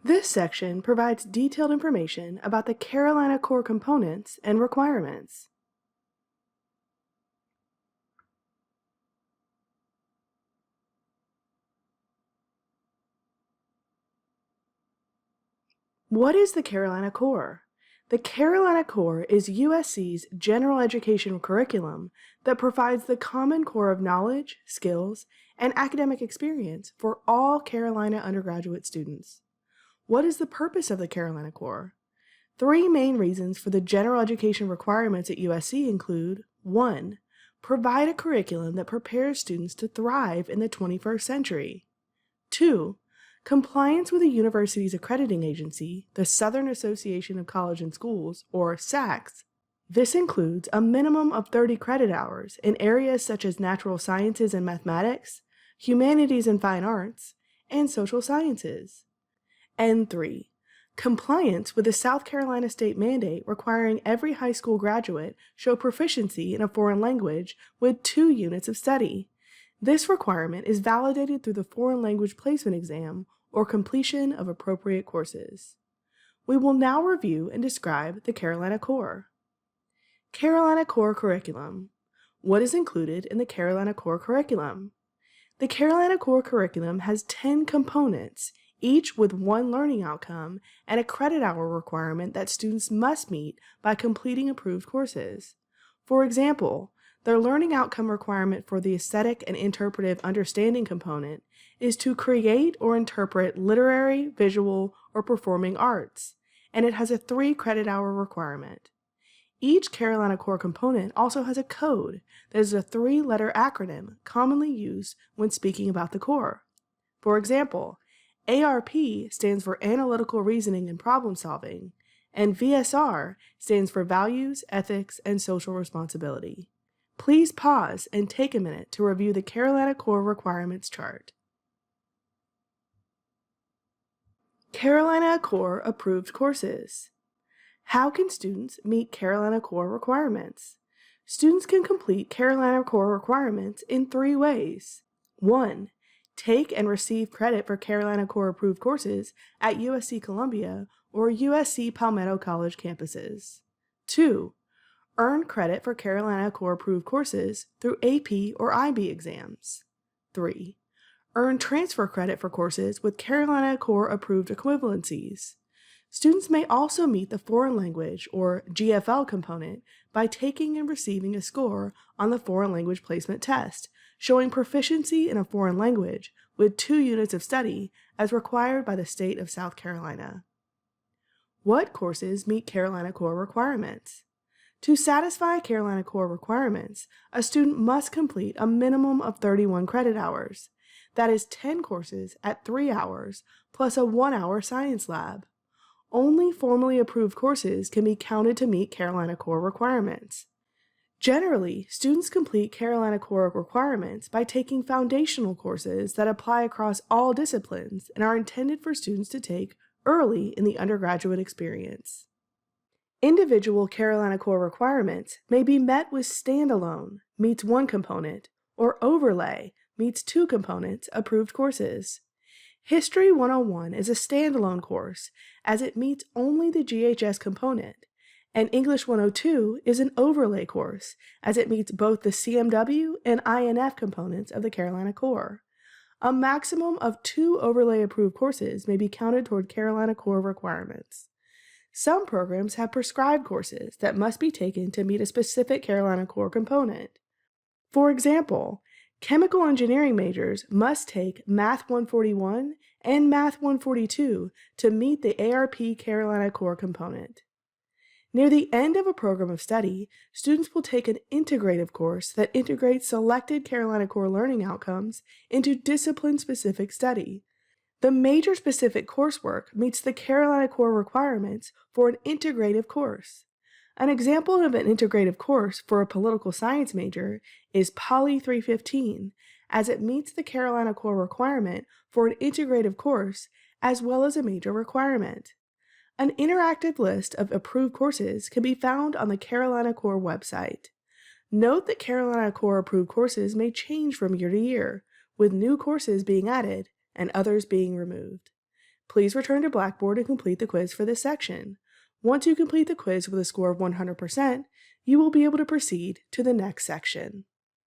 This section provides detailed information about the Carolina Core components and requirements. What is the Carolina Core? The Carolina Core is USC's general education curriculum that provides the common core of knowledge, skills, and academic experience for all Carolina undergraduate students. What is the purpose of the Carolina Core? Three main reasons for the general education requirements at USC include 1. Provide a curriculum that prepares students to thrive in the 21st century. 2. Compliance with the university's accrediting agency, the Southern Association of Colleges and Schools, or SACS. This includes a minimum of 30 credit hours in areas such as natural sciences and mathematics, humanities and fine arts, and social sciences. And 3. Compliance with the South Carolina state mandate requiring every high school graduate show proficiency in a foreign language with 2 units of study. This requirement is validated through the Foreign Language Placement Exam or completion of appropriate courses. We will now review and describe the Carolina Core. Carolina Core Curriculum. What is included in the Carolina Core Curriculum? The Carolina Core Curriculum has 10 components, each with one learning outcome and a credit hour requirement that students must meet by completing approved courses. For example, the learning outcome requirement for the aesthetic and interpretive understanding component is to create or interpret literary, visual, or performing arts, and it has a 3 credit hour requirement. Each Carolina Core component also has a code that is a 3-letter acronym commonly used when speaking about the core. For example, ARP stands for Analytical Reasoning and Problem Solving, and VSR stands for Values, Ethics, and Social Responsibility. Please pause and take a minute to review the Carolina Core Requirements chart. Carolina Core Approved Courses. How can students meet Carolina Core requirements? Students can complete Carolina Core requirements in 3 ways. 1. Take and receive credit for Carolina Core approved courses at USC Columbia or USC Palmetto College campuses. 2. Earn credit for Carolina Core approved courses through AP or IB exams. 3. Earn transfer credit for courses with Carolina Core approved equivalencies. Students may also meet the foreign language or GFL component by taking and receiving a score on the foreign language placement test, showing proficiency in a foreign language with 2 units of study as required by the state of South Carolina. What courses meet Carolina Core requirements? To satisfy Carolina Core requirements, a student must complete a minimum of 31 credit hours. That is 10 courses at 3 hours plus a 1-hour science lab. Only formally approved courses can be counted to meet Carolina Core requirements. Generally, students complete Carolina Core requirements by taking foundational courses that apply across all disciplines and are intended for students to take early in the undergraduate experience. Individual Carolina Core requirements may be met with standalone, meets 1 component, or overlay, meets 2 components, approved courses. History 101 is a standalone course, as it meets only the GHS component, and English 102 is an overlay course, as it meets both the CMW and INF components of the Carolina Core. A maximum of 2 overlay approved courses may be counted toward Carolina Core requirements. Some programs have prescribed courses that must be taken to meet a specific Carolina Core component. For example, chemical engineering majors must take Math 141 and Math 142 to meet the ARP Carolina Core component. Near the end of a program of study, students will take an integrative course that integrates selected Carolina Core learning outcomes into discipline-specific study. The major-specific coursework meets the Carolina Core requirements for an integrative course. An example of an integrative course for a political science major is Poly 315, as it meets the Carolina Core requirement for an integrative course as well as a major requirement. An interactive list of approved courses can be found on the Carolina Core website. Note that Carolina Core approved courses may change from year to year, with new courses being added and others being removed. Please return to Blackboard and complete the quiz for this section. Once you complete the quiz with a score of 100%, you will be able to proceed to the next section.